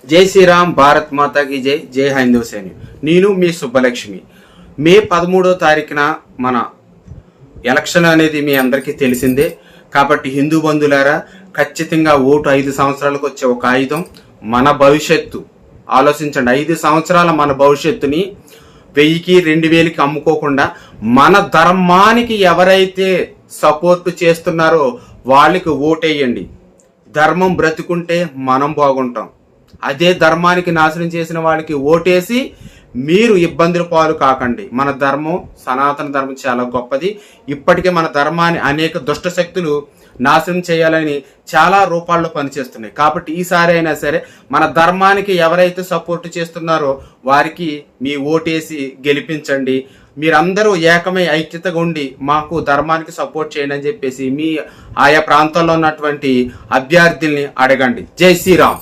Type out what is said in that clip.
జై శ్రీరామ్, భారత్ మాతాకి జై. జై హైందవ సేన. నేను మీ సుబ్బలక్ష్మి. మే 13వ తారీఖున మన ఎలక్షన్ అనేది మీ అందరికీ తెలిసిందే. కాబట్టి హిందూ బంధువులారా, ఖచ్చితంగా ఓటు 5 సంవత్సరాలకు వచ్చే ఒక ఆయుధం. మన భవిష్యత్తు ఆలోచించండి. 5 సంవత్సరాల మన భవిష్యత్తుని 1000కి 2000కి అమ్ముకోకుండా మన ధర్మానికి ఎవరైతే సపోర్ట్ చేస్తున్నారో వాళ్ళకి ఓటేయండి. ధర్మం బ్రతుకుంటే మనం బాగుంటాం. అదే ధర్మానికి నాశనం చేసిన వాళ్ళకి ఓటేసి మీరు ఇబ్బందుల పాలు కాకండి. మన ధర్మం, సనాతన ధర్మం చాలా గొప్పది. ఇప్పటికే మన ధర్మాన్ని అనేక దుష్ట శక్తులు నాశనం చేయాలని చాలా రూపాల్లో పనిచేస్తున్నాయి. కాబట్టి ఈసారి అయినా సరే మన ధర్మానికి ఎవరైతే సపోర్ట్ చేస్తున్నారో వారికి మీ ఓటేసి గెలిపించండి. మీరందరూ ఏకమై ఐక్యతగా ఉండి మాకు ధర్మానికి సపోర్ట్ చేయండి అని చెప్పేసి మీ ఆయా ప్రాంతాల్లో ఉన్నటువంటి అభ్యర్థుల్ని అడగండి. జై శ్రీరామ్.